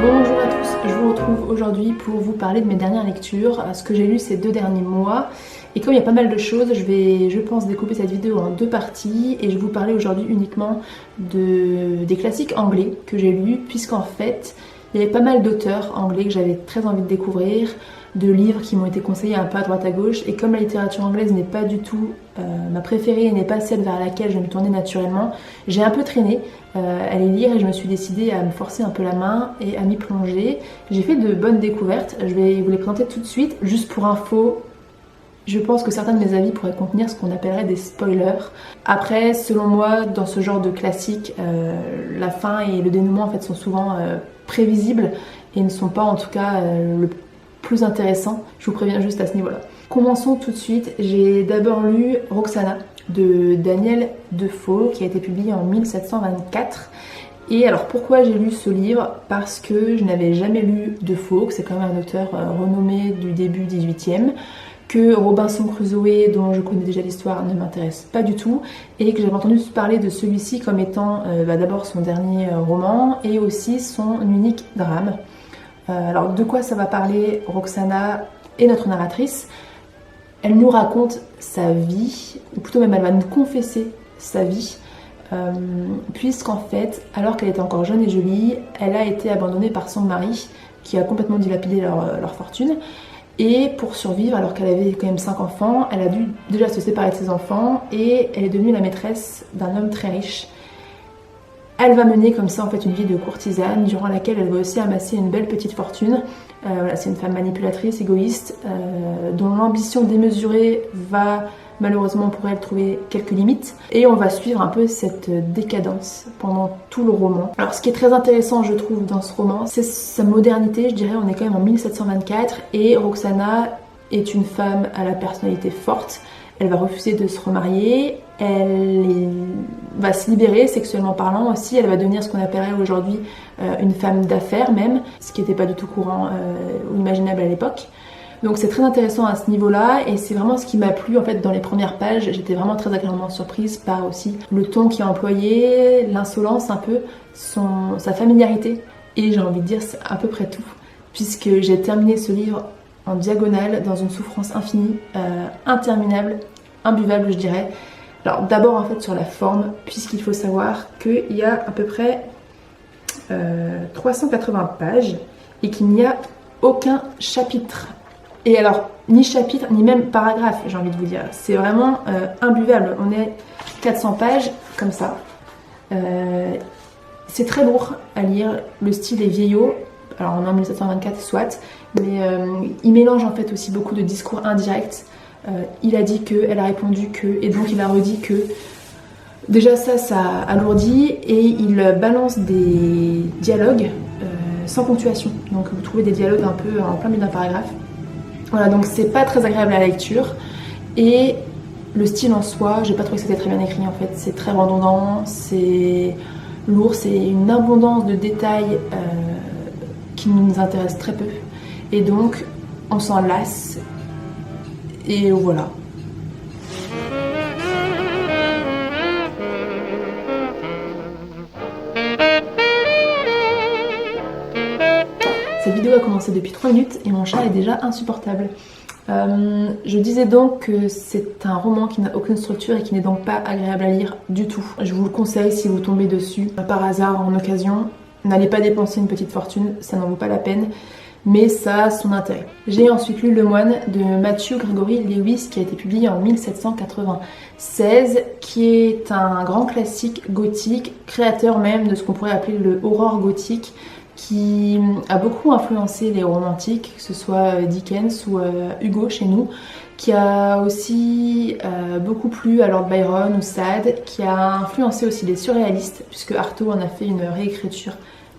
Bonjour à tous, je vous retrouve aujourd'hui pour vous parler de mes dernières lectures, ce que j'ai lu ces 2 derniers mois. Et comme il y a pas mal de choses, je vais, je pense, découper cette vidéo en 2 parties et je vais vous parler aujourd'hui uniquement des classiques anglais que j'ai lus, puisqu'en fait, il y avait pas mal d'auteurs anglais que j'avais très envie de découvrir, de livres qui m'ont été conseillés un peu à droite à gauche, et comme la littérature anglaise n'est pas du tout ma préférée et n'est pas celle vers laquelle je vais me tourner naturellement, j'ai un peu traîné à les lire et je me suis décidée à me forcer un peu la main et à m'y plonger. J'ai fait de bonnes découvertes, je vais vous les présenter tout de suite. Juste pour info, je pense que certains de mes avis pourraient contenir ce qu'on appellerait des spoilers. Après, selon moi, dans ce genre de classique, la fin et le dénouement en fait sont souvent prévisibles et ne sont pas en tout cas le plus intéressant. Je vous préviens juste à ce niveau-là. Commençons tout de suite. J'ai d'abord lu Roxana de Daniel Defoe qui a été publié en 1724. Et alors pourquoi j'ai lu ce livre? Parce que je n'avais jamais lu Defoe, que c'est quand même un auteur renommé du début 18e, que Robinson Crusoe, dont je connais déjà l'histoire, ne m'intéresse pas du tout, et que j'avais entendu parler de celui-ci comme étant d'abord son dernier roman et aussi son unique drame. Alors de quoi ça va parler Roxana et notre narratrice? Elle nous raconte sa vie, ou plutôt même elle va nous confesser sa vie, puisqu'en fait, alors qu'elle était encore jeune et jolie, elle a été abandonnée par son mari, qui a complètement dilapidé leur fortune. Et pour survivre, alors qu'elle avait quand même 5 enfants, elle a dû déjà se séparer de ses enfants et elle est devenue la maîtresse d'un homme très riche. Elle va mener comme ça en fait une vie de courtisane durant laquelle elle va aussi amasser une belle petite fortune. Voilà, c'est une femme manipulatrice, égoïste, dont l'ambition démesurée va malheureusement pour elle trouver quelques limites. Et on va suivre un peu cette décadence pendant tout le roman. Alors ce qui est très intéressant je trouve dans ce roman, c'est sa modernité. Je dirais on est quand même en 1724 et Roxana est une femme à la personnalité forte. Elle va refuser de se remarier, va se libérer sexuellement parlant aussi, elle va devenir ce qu'on appellerait aujourd'hui une femme d'affaires même, ce qui n'était pas du tout courant ou imaginable à l'époque. Donc c'est très intéressant à ce niveau-là et c'est vraiment ce qui m'a plu en fait dans les premières pages. J'étais vraiment très agréablement surprise par aussi le ton qui est employé, l'insolence un peu, sa familiarité et j'ai envie de dire c'est à peu près tout puisque j'ai terminé ce livre en diagonale dans une souffrance infinie, interminable, imbuvable je dirais. Alors d'abord en fait sur la forme, puisqu'il faut savoir qu'il y a à peu près 380 pages et qu'il n'y a aucun chapitre. Et alors ni chapitre ni même paragraphe j'ai envie de vous dire. C'est vraiment imbuvable. On est 400 pages comme ça. C'est très lourd à lire, le style est vieillot. Alors on est en 1724 soit, mais il mélange en fait aussi beaucoup de discours indirects. Il a dit que, elle a répondu que, et donc il a redit que. Déjà ça alourdit et il balance des dialogues sans ponctuation. Donc vous trouvez des dialogues un peu en plein milieu d'un paragraphe. Voilà, donc c'est pas très agréable à la lecture. Et le style en soi, j'ai pas trouvé que c'était très bien écrit en fait. C'est très redondant, c'est lourd, c'est une abondance de détails qui nous intéresse très peu. Et donc on s'en lasse. Et voilà. Cette vidéo a commencé depuis 3 minutes et mon chat est déjà insupportable. Je disais donc que c'est un roman qui n'a aucune structure et qui n'est donc pas agréable à lire du tout. Je vous le conseille si vous tombez dessus par hasard en occasion. N'allez pas dépenser une petite fortune, ça n'en vaut pas la peine. Mais ça a son intérêt. J'ai ensuite lu Le Moine de Matthew Gregory Lewis qui a été publié en 1796, qui est un grand classique gothique, créateur même de ce qu'on pourrait appeler le horror gothique, qui a beaucoup influencé les romantiques, que ce soit Dickens ou Hugo chez nous, qui a aussi beaucoup plu à Lord Byron ou Sade, qui a influencé aussi les surréalistes, puisque Artaud en a fait une réécriture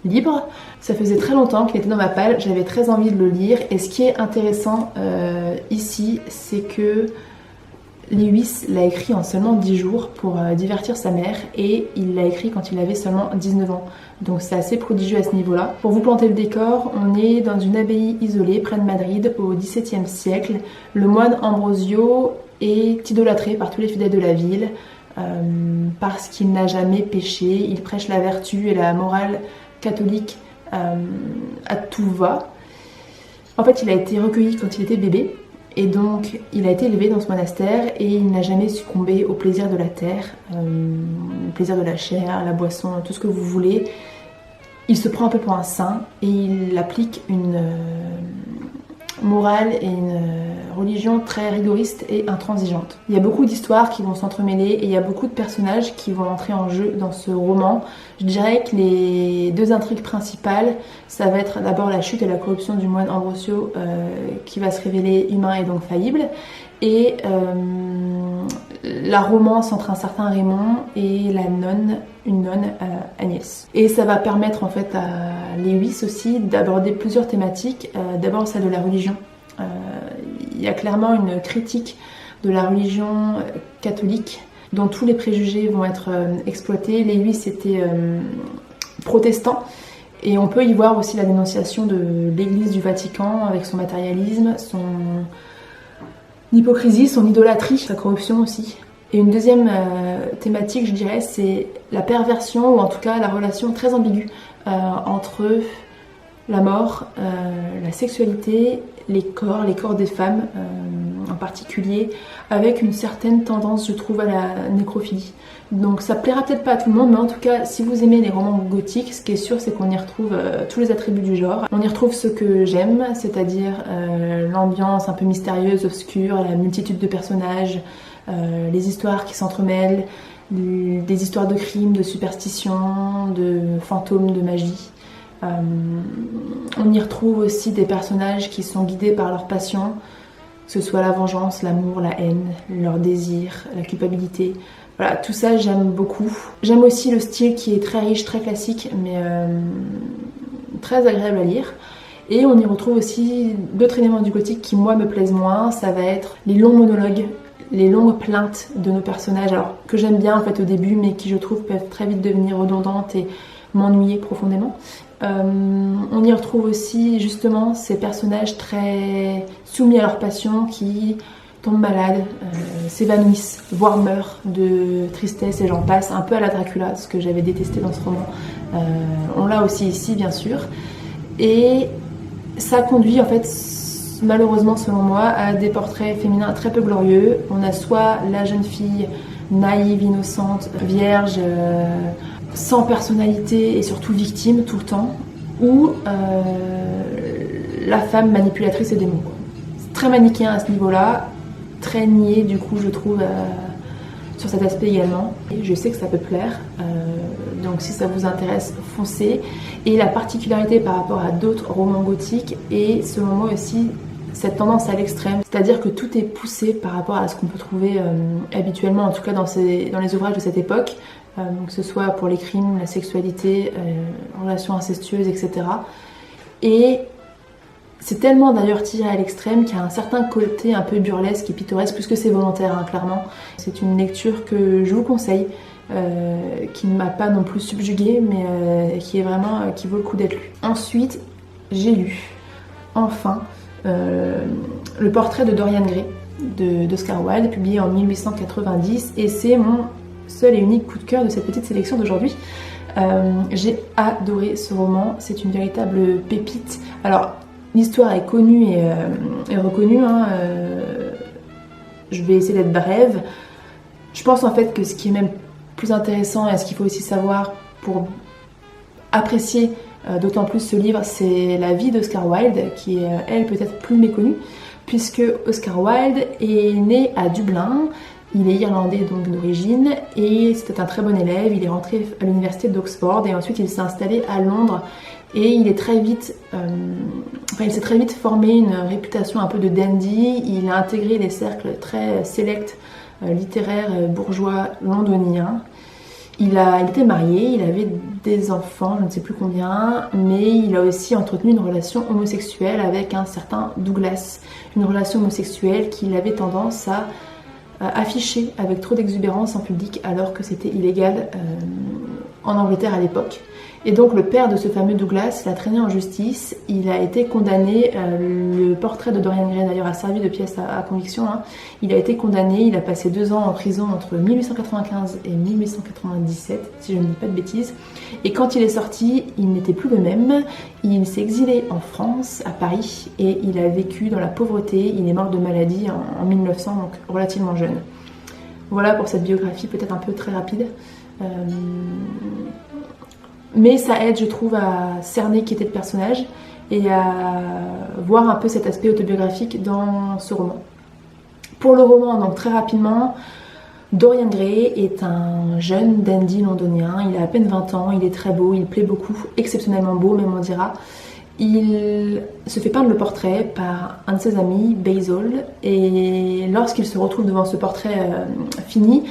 libre. Ça faisait très longtemps qu'il était dans ma palle, j'avais très envie de le lire et ce qui est intéressant ici c'est que Lewis l'a écrit en seulement 10 jours pour divertir sa mère et il l'a écrit quand il avait seulement 19 ans. Donc c'est assez prodigieux à ce niveau-là. Pour vous planter le décor, on est dans une abbaye isolée près de Madrid au XVIIe siècle. Le moine Ambrosio est idolâtré par tous les fidèles de la ville parce qu'il n'a jamais péché. Il prêche la vertu et la morale catholique à tout va. En fait, il a été recueilli quand il était bébé, et donc il a été élevé dans ce monastère, et il n'a jamais succombé au plaisir de la terre, au plaisir de la chair, la boisson, tout ce que vous voulez. Il se prend un peu pour un saint, et il applique une morale et une religion très rigoriste et intransigeante. Il y a beaucoup d'histoires qui vont s'entremêler, et il y a beaucoup de personnages qui vont entrer en jeu dans ce roman. Je dirais que les deux intrigues principales, ça va être d'abord la chute et la corruption du moine Ambrosio, qui va se révéler humain et donc faillible, et la romance entre un certain Raymond et une nonne, Agnès. Et ça va permettre en fait à Lewis aussi d'aborder plusieurs thématiques. D'abord celle de la religion. Il y a clairement une critique de la religion catholique dont tous les préjugés vont être exploités. Lewis était protestant, et on peut y voir aussi la dénonciation de l'Église du Vatican avec son matérialisme, son hypocrisie, son idolâtrie, sa corruption aussi. Et une deuxième thématique, je dirais, c'est la perversion, ou en tout cas la relation très ambiguë entre la mort, la sexualité, les corps des femmes en particulier, avec une certaine tendance, je trouve, à la nécrophilie. Donc ça plaira peut-être pas à tout le monde, mais en tout cas, si vous aimez les romans gothiques, ce qui est sûr, c'est qu'on y retrouve tous les attributs du genre. On y retrouve ce que j'aime, c'est-à-dire l'ambiance un peu mystérieuse, obscure, la multitude de personnages, les histoires qui s'entremêlent, des histoires de crimes, de superstitions, de fantômes, de magie. On y retrouve aussi des personnages qui sont guidés par leur passion, que ce soit la vengeance, l'amour, la haine, leur désir, la culpabilité. Voilà, tout ça j'aime beaucoup. J'aime aussi le style qui est très riche, très classique, mais très agréable à lire. Et on y retrouve aussi d'autres éléments du gothique qui moi me plaisent moins. Ça va être les longs monologues, les longues plaintes de nos personnages, alors que j'aime bien en fait au début, mais qui je trouve peuvent très vite devenir redondantes et m'ennuyer profondément. On y retrouve aussi justement ces personnages très soumis à leur passion qui tombent malades, s'évanouissent, voire meurent de tristesse, et j'en passe, un peu à la Dracula, ce que j'avais détesté dans ce roman. On l'a aussi ici bien sûr, et ça conduit en fait malheureusement selon moi à des portraits féminins très peu glorieux. On a soit la jeune fille naïve, innocente, vierge, sans personnalité et surtout victime tout le temps, ou la femme manipulatrice et démon. C'est très manichéen à ce niveau-là, très niais du coup je trouve sur cet aspect également. Et je sais que ça peut plaire, donc si ça vous intéresse, foncez. Et la particularité par rapport à d'autres romans gothiques est selon moi aussi cette tendance à l'extrême, c'est-à-dire que tout est poussé par rapport à ce qu'on peut trouver habituellement, en tout cas dans les ouvrages de cette époque, que ce soit pour les crimes, la sexualité, relations incestueuses, etc. Et c'est tellement d'ailleurs tiré à l'extrême qu'il y a un certain côté un peu burlesque et pittoresque, plus que c'est volontaire, hein, clairement. C'est une lecture que je vous conseille, qui ne m'a pas non plus subjuguée, mais qui vaut le coup d'être lue. Ensuite, j'ai lu, enfin, le portrait de Dorian Gray d'Oscar Wilde, publié en 1890, et c'est mon seul et unique coup de cœur de cette petite sélection d'aujourd'hui. J'ai adoré ce roman, c'est une véritable pépite. Alors, l'histoire est connue et reconnue, hein, je vais essayer d'être brève. Je pense en fait que ce qui est même plus intéressant et ce qu'il faut aussi savoir pour apprécier d'autant plus ce livre, c'est la vie d'Oscar Wilde, qui est, elle, peut-être plus méconnue, puisque Oscar Wilde est né à Dublin. Il est irlandais donc d'origine, et c'était un très bon élève. Il est rentré à l'université d'Oxford et ensuite il s'est installé à Londres, et il s'est très vite formé une réputation un peu de dandy. Il a intégré les cercles très sélects littéraires bourgeois londoniens. Il était marié, il avait des enfants, je ne sais plus combien, mais il a aussi entretenu une relation homosexuelle avec un certain Douglas, une relation homosexuelle qu'il avait tendance à affiché avec trop d'exubérance en public, alors que c'était illégal en Angleterre à l'époque. Et donc le père de ce fameux Douglas l'a traîné en justice, il a été condamné, le portrait de Dorian Gray d'ailleurs a servi de pièce à conviction, hein. Il a été condamné, il a passé 2 ans en prison entre 1895 et 1897, si je ne dis pas de bêtises, et quand il est sorti, il n'était plus le même, il s'est exilé en France, à Paris, et il a vécu dans la pauvreté, il est mort de maladie en 1900, donc relativement jeune. Voilà pour cette biographie, peut-être un peu très rapide. Mais ça aide, je trouve, à cerner qui était le personnage et à voir un peu cet aspect autobiographique dans ce roman. Pour le roman, donc très rapidement, Dorian Gray est un jeune dandy londonien, il a à peine 20 ans, il est très beau, il plaît beaucoup, exceptionnellement beau même on dira. Il se fait peindre le portrait par un de ses amis, Basil, et lorsqu'il se retrouve devant ce portrait fini,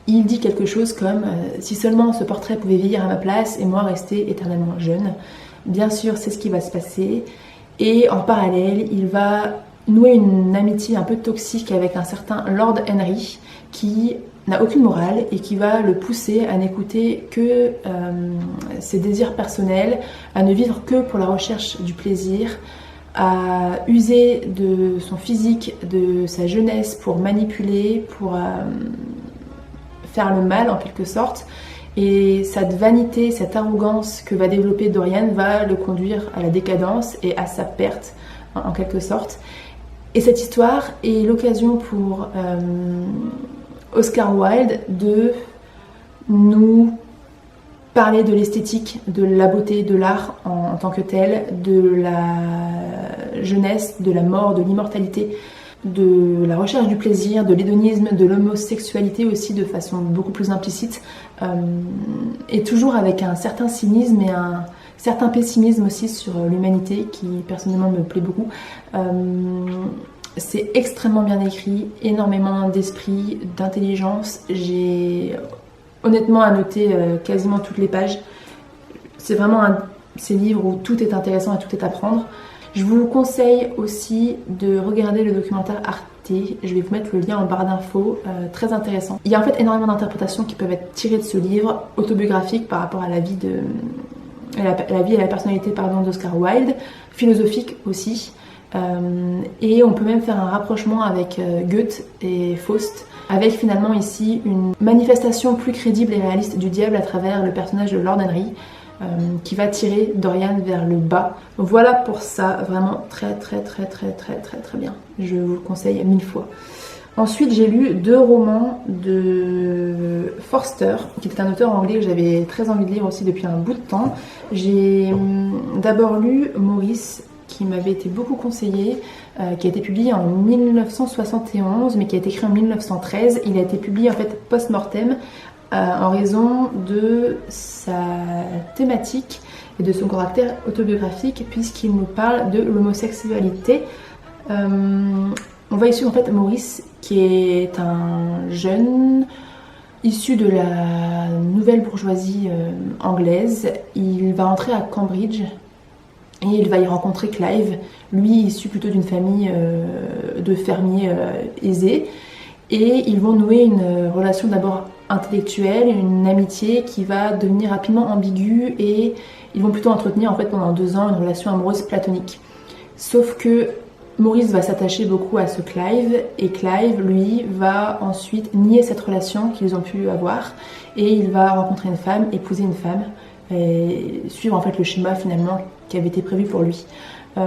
il dit quelque chose comme si seulement ce portrait pouvait vieillir à ma place et moi rester éternellement jeune. Bien sûr, c'est ce qui va se passer. Et en parallèle, il va nouer une amitié un peu toxique avec un certain Lord Henry qui n'a aucune morale et qui va le pousser à n'écouter que ses désirs personnels, à ne vivre que pour la recherche du plaisir, à user de son physique, de sa jeunesse pour manipuler, pour faire le mal en quelque sorte, et cette vanité, cette arrogance que va développer Dorian va le conduire à la décadence et à sa perte en quelque sorte. Et cette histoire est l'occasion pour Oscar Wilde de nous parler de l'esthétique, de la beauté, de l'art en tant que tel, de la jeunesse, de la mort, de l'immortalité, de la recherche du plaisir, de l'hédonisme, de l'homosexualité aussi de façon beaucoup plus implicite, et toujours avec un certain cynisme et un certain pessimisme aussi sur l'humanité qui personnellement me plaît beaucoup. C'est extrêmement bien écrit, énormément d'esprit, d'intelligence. J'ai honnêtement annoté quasiment toutes les pages. C'est vraiment ces livres où tout est intéressant et tout est à prendre. Je vous conseille aussi de regarder le documentaire Arte. Je vais vous mettre le lien en barre d'infos, très intéressant. Il y a en fait énormément d'interprétations qui peuvent être tirées de ce livre autobiographique par rapport à la vie et la personnalité d'Oscar Wilde, philosophique aussi. Et on peut même faire un rapprochement avec Goethe et Faust, avec finalement ici une manifestation plus crédible et réaliste du diable à travers le personnage de Lord Henry, qui va tirer Dorian vers le bas. Donc voilà pour ça, vraiment très bien. Je vous le conseille 1000 fois. Ensuite, j'ai lu 2 romans de Forster, qui était un auteur anglais que j'avais très envie de lire aussi depuis un bout de temps. J'ai d'abord lu Maurice, qui m'avait été beaucoup conseillé, qui a été publié en 1971, mais qui a été écrit en 1913. Il a été publié en fait post-mortem, en raison de sa thématique et de son caractère autobiographique, puisqu'il nous parle de l'homosexualité. On va ici en fait Maurice, qui est un jeune issu de la nouvelle bourgeoisie anglaise. Il va entrer à Cambridge et il va y rencontrer Clive, lui issu plutôt d'une famille de fermiers aisés, et ils vont nouer une relation d'abord intellectuelle, une amitié qui va devenir rapidement ambiguë, et ils vont plutôt entretenir en fait pendant 2 ans une relation amoureuse platonique. Sauf que Maurice va s'attacher beaucoup à ce Clive, et Clive, lui, va ensuite nier cette relation qu'ils ont pu avoir, et il va rencontrer une femme, épouser une femme, et suivre en fait le schéma finalement qui avait été prévu pour lui.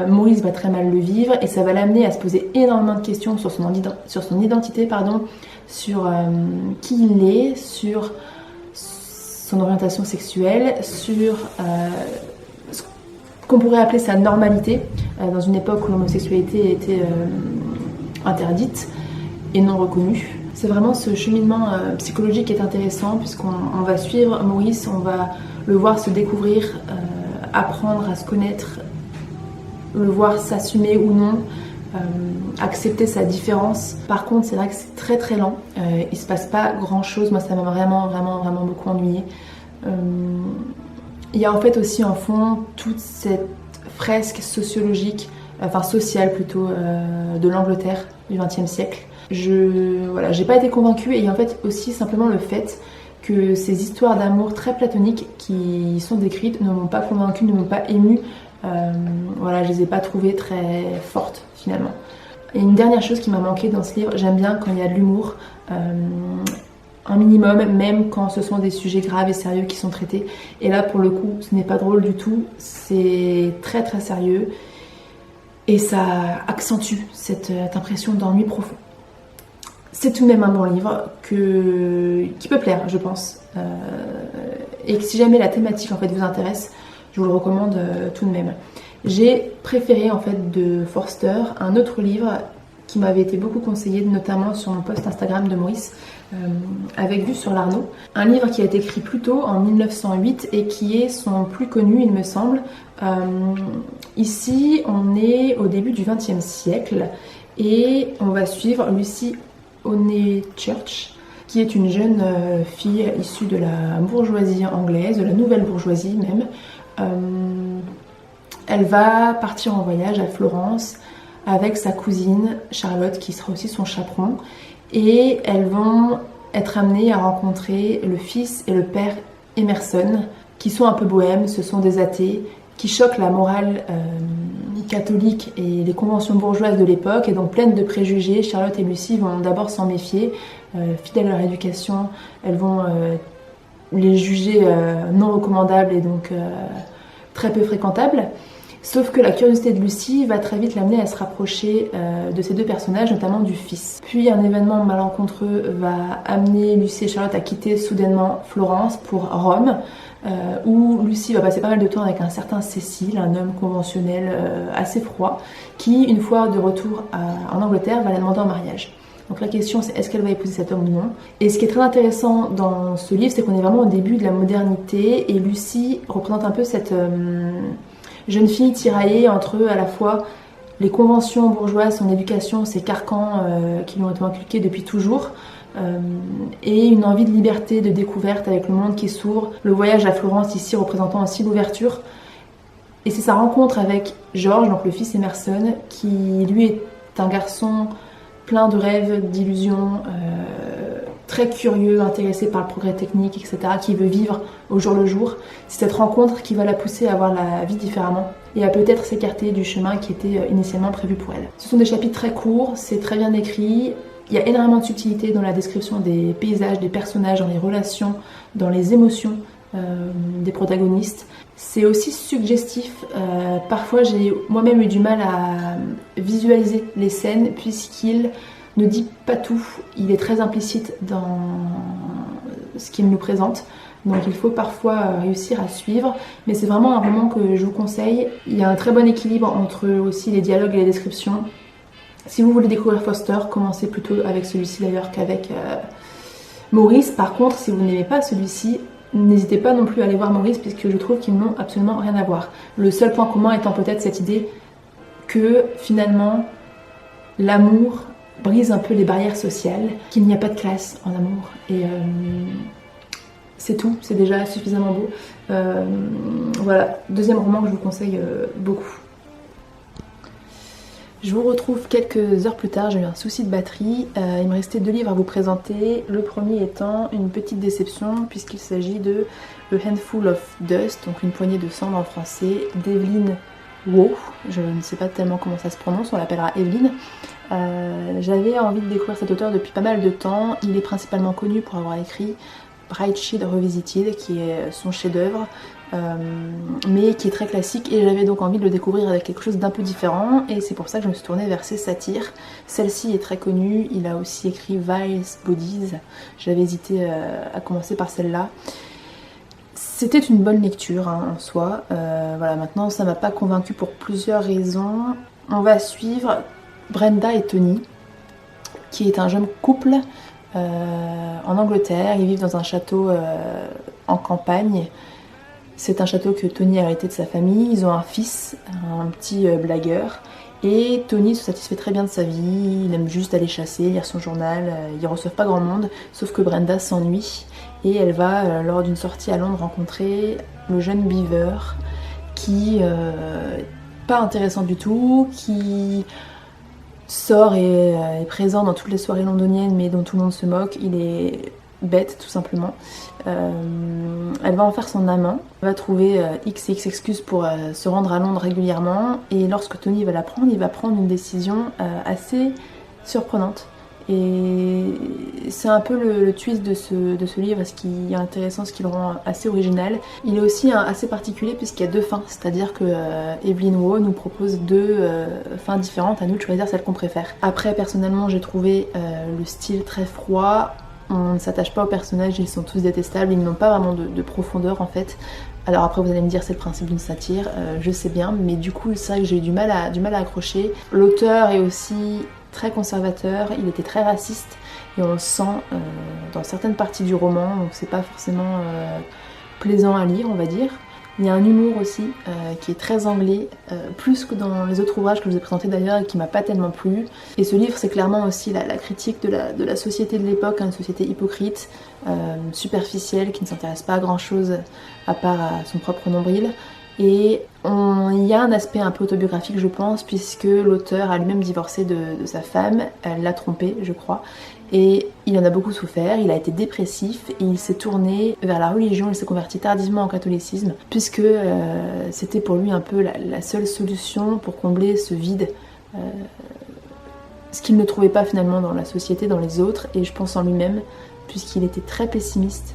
Maurice va très mal le vivre, et ça va l'amener à se poser énormément de questions sur son identité, sur qui il est, sur son orientation sexuelle, sur ce qu'on pourrait appeler sa normalité, dans une époque où l'homosexualité était interdite et non reconnue. C'est vraiment ce cheminement psychologique qui est intéressant, puisqu'on va suivre Maurice, on va le voir se découvrir, apprendre à se connaître, le voir s'assumer ou non, accepter sa différence. Par contre, c'est vrai que c'est très lent, il se passe pas grand chose. Moi, ça m'a vraiment beaucoup ennuyée. Il y a en fait aussi en fond toute cette fresque sociologique, sociale plutôt, de l'Angleterre du XXe siècle. J'ai pas été convaincue, et en fait aussi simplement le fait que ces histoires d'amour très platoniques qui sont décrites ne m'ont pas convaincue, ne m'ont pas émue. Voilà, je les ai pas trouvées très fortes finalement. Et une dernière chose qui m'a manqué dans ce livre, j'aime bien quand il y a de l'humour, un minimum, même quand ce sont des sujets graves et sérieux qui sont traités. Et là, pour le coup, ce n'est pas drôle du tout, c'est très très sérieux et ça accentue cette impression d'ennui profond. C'est tout de même un bon livre qui peut plaire, je pense. Et que si jamais la thématique en fait vous intéresse, je vous le recommande tout de même. J'ai préféré en fait de Forster un autre livre qui m'avait été beaucoup conseillé, notamment sur mon post Instagram de Maurice, avec vue sur l'Arnaud. Un livre qui a été écrit plus tôt, en 1908, et qui est son plus connu, il me semble. Ici, on est au début du XXe siècle, et on va suivre Lucy Honeychurch, qui est une jeune fille issue de la bourgeoisie anglaise, de la nouvelle bourgeoisie même. Elle va partir en voyage à Florence avec sa cousine Charlotte qui sera aussi son chaperon et elles vont être amenées à rencontrer le fils et le père Emerson qui sont un peu bohèmes, ce sont des athées qui choquent la morale catholique et les conventions bourgeoises de l'époque et donc pleines de préjugés. Charlotte et Lucie vont d'abord s'en méfier, fidèles à leur éducation, elles vont les juger non recommandables et donc très peu fréquentables. Sauf que la curiosité de Lucie va très vite l'amener à se rapprocher de ces deux personnages, notamment du fils. Puis un événement malencontreux va amener Lucie et Charlotte à quitter soudainement Florence pour Rome, où Lucie va passer pas mal de temps avec un certain Cécile, un homme conventionnel assez froid, qui, une fois de retour en Angleterre, va la demander en mariage. Donc la question c'est est-ce qu'elle va épouser cet homme ou non. Et ce qui est très intéressant dans ce livre, c'est qu'on est vraiment au début de la modernité, et Lucie représente un peu cette jeune fille tiraillée entre à la fois les conventions bourgeoises, son éducation, ses carcans qui lui ont été inculqués depuis toujours, et une envie de liberté, de découverte avec le monde qui s'ouvre, le voyage à Florence ici représentant aussi l'ouverture. Et c'est sa rencontre avec George, donc le fils Emerson, qui lui est un garçon plein de rêves, d'illusions, très curieux, intéressé par le progrès technique, etc., qui veut vivre au jour le jour. C'est cette rencontre qui va la pousser à voir la vie différemment et à peut-être s'écarter du chemin qui était initialement prévu pour elle. Ce sont des chapitres très courts, c'est très bien écrit, il y a énormément de subtilité dans la description des paysages, des personnages, dans les relations, dans les émotions des protagonistes. C'est aussi suggestif, parfois j'ai moi-même eu du mal à visualiser les scènes puisqu'il ne dit pas tout, il est très implicite dans ce qu'il nous présente, donc il faut parfois réussir à suivre, mais c'est vraiment un roman que je vous conseille. Il y a un très bon équilibre entre aussi les dialogues et les descriptions. Si vous voulez découvrir Forster, commencez plutôt avec celui-ci d'ailleurs qu'avec Maurice. Par contre, si vous n'aimez pas celui-ci, n'hésitez pas non plus à aller voir Maurice puisque je trouve qu'ils n'ont absolument rien à voir. Le seul point commun étant peut-être cette idée que finalement l'amour brise un peu les barrières sociales, qu'il n'y a pas de classe en amour et c'est tout, c'est déjà suffisamment beau. Voilà, deuxième roman que je vous conseille beaucoup. Je vous retrouve quelques heures plus tard, j'ai eu un souci de batterie, il me restait 2 livres à vous présenter, le premier étant une petite déception puisqu'il s'agit de A Handful of Dust, donc une poignée de cendres en français, d'Evelyn Waugh, je ne sais pas tellement comment ça se prononce, on l'appellera Evelyn. J'avais envie de découvrir cet auteur depuis pas mal de temps, il est principalement connu pour avoir écrit Brideshead Revisited, qui est son chef-d'œuvre, mais qui est très classique, et j'avais donc envie de le découvrir avec quelque chose d'un peu différent, et c'est pour ça que je me suis tournée vers ses satires. Celle-ci est très connue, il a aussi écrit Vice Bodies, j'avais hésité à commencer par celle-là. C'était une bonne lecture en soi, voilà, maintenant ça m'a pas convaincue pour plusieurs raisons. On va suivre Brenda et Tony, qui est un jeune couple en Angleterre. Ils vivent dans un château en campagne. C'est un château que Tony a hérité de sa famille. Ils ont un fils, un petit blagueur. Et Tony se satisfait très bien de sa vie. Il aime juste aller chasser, lire son journal. Ils ne reçoivent pas grand monde, sauf que Brenda s'ennuie. Et elle va, lors d'une sortie à Londres, rencontrer le jeune Beaver, qui n'est pas intéressant du tout, qui sort et est présent dans toutes les soirées londoniennes, mais dont tout le monde se moque. Il est bête tout simplement. Elle va en faire son amant, elle va trouver x et x excuses pour se rendre à Londres régulièrement, et lorsque Tony va la prendre, il va prendre une décision assez surprenante. Et c'est un peu le twist de ce livre, ce qui est intéressant, ce qui le rend assez original. Il est aussi assez particulier puisqu'il y a deux fins, c'est-à-dire que Evelyn Waugh nous propose deux fins différentes, à nous de choisir celle qu'on préfère. Après, personnellement, j'ai trouvé le style très froid. On ne s'attache pas aux personnages, ils sont tous détestables, ils n'ont pas vraiment de profondeur en fait. Alors après vous allez me dire c'est le principe d'une satire, je sais bien, mais du coup c'est vrai que j'ai eu du mal à accrocher. L'auteur est aussi très conservateur, il était très raciste et on le sent dans certaines parties du roman, donc c'est pas forcément plaisant à lire on va dire. Il y a un humour aussi qui est très anglais, plus que dans les autres ouvrages que je vous ai présentés d'ailleurs et qui m'a pas tellement plu. Et ce livre c'est clairement aussi la critique de la société de l'époque, une société hypocrite, superficielle, qui ne s'intéresse pas à grand chose à part à son propre nombril. Et il y a un aspect un peu autobiographique je pense, puisque l'auteur a lui-même divorcé de sa femme, elle l'a trompé je crois, et il en a beaucoup souffert, il a été dépressif et il s'est tourné vers la religion, il s'est converti tardivement en catholicisme, puisque c'était pour lui un peu la seule solution pour combler ce vide, ce qu'il ne trouvait pas finalement dans la société, dans les autres, et je pense en lui-même, puisqu'il était très pessimiste.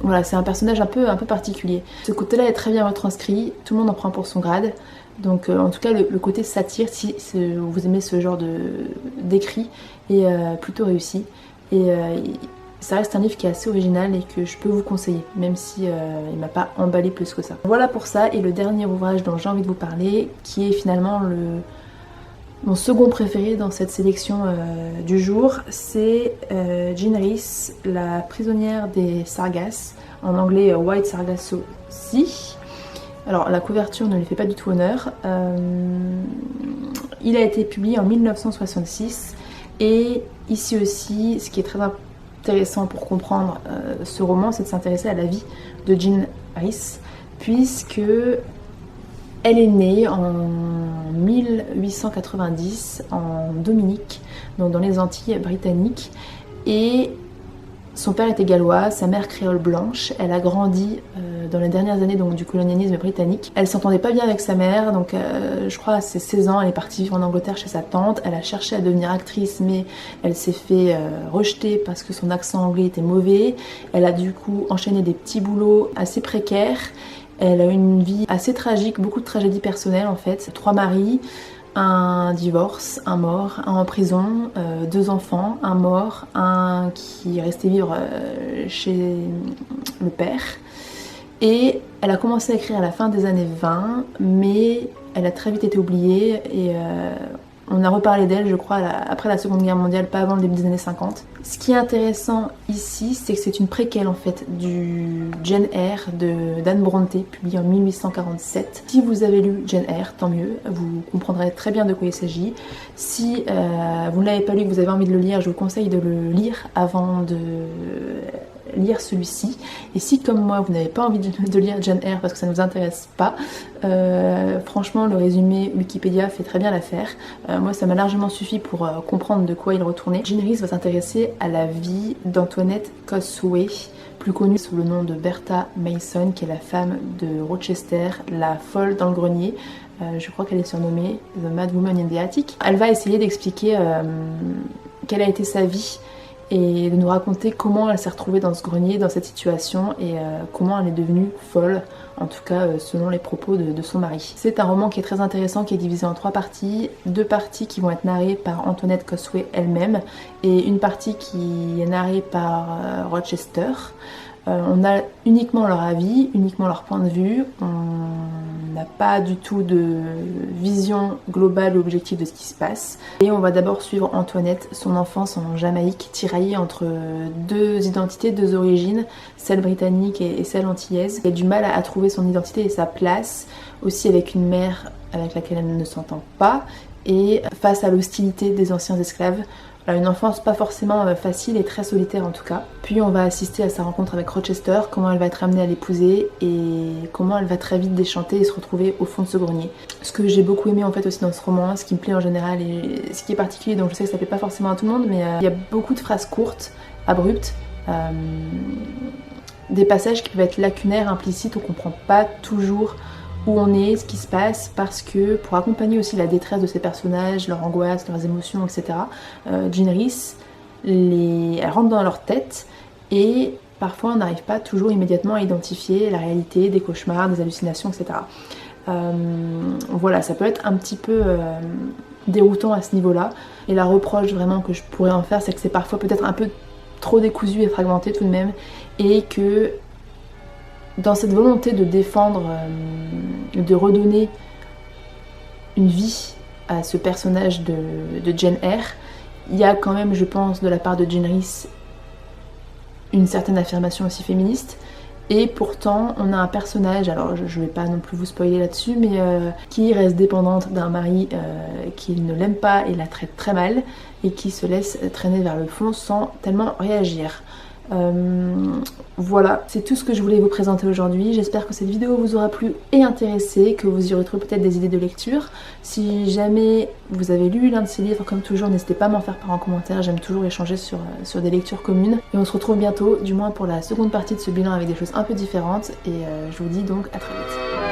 Voilà, c'est un personnage un peu particulier. Ce côté-là est très bien retranscrit, tout le monde en prend pour son grade. Donc en tout cas le côté satire, si vous aimez ce genre d'écrit, est plutôt réussi. Et ça reste un livre qui est assez original et que je peux vous conseiller, même si il m'a pas emballé plus que ça. Voilà pour ça, et le dernier ouvrage dont j'ai envie de vous parler, qui est finalement mon second préféré dans cette sélection du jour, c'est Jean Rhys, La prisonnière des Sargasses, en anglais White Sargasso Sea. Alors la couverture ne lui fait pas du tout honneur. Il a été publié en 1966 et ici aussi, ce qui est très intéressant pour comprendre ce roman, c'est de s'intéresser à la vie de Jean Rhys, puisque elle est née en 1890 en Dominique, donc dans les Antilles britanniques, et son père était gallois, sa mère créole blanche. Elle a grandi dans les dernières années donc, du colonialisme britannique. Elle s'entendait pas bien avec sa mère, donc je crois à ses 16 ans, elle est partie vivre en Angleterre chez sa tante. Elle a cherché à devenir actrice, mais elle s'est fait rejeter parce que son accent anglais était mauvais. Elle a du coup enchaîné des petits boulots assez précaires. Elle a eu une vie assez tragique, beaucoup de tragédies personnelles en fait. 3 maris, un divorce, un mort, un en prison, 2 enfants, un mort, un qui est resté vivre chez le père. Et elle a commencé à écrire à la fin des années 20, mais elle a très vite été oubliée et on a reparlé d'elle, je crois, après la Seconde Guerre mondiale, pas avant le début des années 50. Ce qui est intéressant ici, c'est que c'est une préquelle en fait du Jane Eyre d'Anne Brontë, publié en 1847. Si vous avez lu Jane Eyre, tant mieux, vous comprendrez très bien de quoi il s'agit. Si vous ne l'avez pas lu, que vous avez envie de le lire, je vous conseille de le lire avant de lire celui-ci. Et si comme moi vous n'avez pas envie de lire Jane Eyre parce que ça ne vous intéresse pas, franchement le résumé Wikipédia fait très bien l'affaire. Moi ça m'a largement suffi pour comprendre de quoi il retournait. Jean Rhys va s'intéresser à la vie d'Antoinette Cosway, plus connue sous le nom de Bertha Mason, qui est la femme de Rochester, la folle dans le grenier. Je crois qu'elle est surnommée The Mad Woman in the Attic. Elle va essayer d'expliquer quelle a été sa vie et de nous raconter comment elle s'est retrouvée dans ce grenier, dans cette situation, et comment elle est devenue folle, en tout cas selon les propos de son mari. C'est un roman qui est très intéressant, qui est divisé en 3 parties, 2 parties qui vont être narrées par Antoinette Cosway elle-même, et une partie qui est narrée par Rochester. On a uniquement leur avis, uniquement leur point de vue, on n'a pas du tout de vision globale ou objective de ce qui se passe. Et on va d'abord suivre Antoinette, son enfance en Jamaïque, tiraillée entre 2 identités, 2 origines, celle britannique et celle antillaise. Elle a du mal à trouver son identité et sa place, aussi avec une mère avec laquelle elle ne s'entend pas, et face à l'hostilité des anciens esclaves. Une enfance pas forcément facile et très solitaire en tout cas. Puis on va assister à sa rencontre avec Rochester, comment elle va être amenée à l'épouser et comment elle va très vite déchanter et se retrouver au fond de ce grenier. Ce que j'ai beaucoup aimé en fait aussi dans ce roman, ce qui me plaît en général et ce qui est particulier, donc je sais que ça plaît pas forcément à tout le monde, mais il y a beaucoup de phrases courtes, abruptes, des passages qui peuvent être lacunaires, implicites, on comprend pas toujours où on est, ce qui se passe, parce que pour accompagner aussi la détresse de ces personnages, leur angoisse, leurs émotions, etc., Jyn Rhys, elle rentre dans leur tête et parfois on n'arrive pas toujours immédiatement à identifier la réalité, des cauchemars, des hallucinations, etc. Voilà, ça peut être un petit peu déroutant à ce niveau-là. Et la reproche vraiment que je pourrais en faire, c'est que c'est parfois peut-être un peu trop décousu et fragmenté tout de même, et que dans cette volonté de défendre, de redonner une vie à ce personnage de Jane Eyre, il y a quand même, je pense, de la part de Jyn Rhys, une certaine affirmation aussi féministe. Et pourtant, on a un personnage, alors je vais pas non plus vous spoiler là-dessus, mais qui reste dépendante d'un mari qui ne l'aime pas et la traite très mal, et qui se laisse traîner vers le fond sans tellement réagir. Voilà, c'est tout ce que je voulais vous présenter aujourd'hui. J'espère que cette vidéo vous aura plu et intéressé, que vous y aurez trouvé peut-être des idées de lecture. Si jamais vous avez lu l'un de ces livres, comme toujours, n'hésitez pas à m'en faire part en commentaire. J'aime toujours échanger sur des lectures communes. Et on se retrouve bientôt, du moins pour la seconde partie de ce bilan avec des choses un peu différentes. Et je vous dis donc à très vite.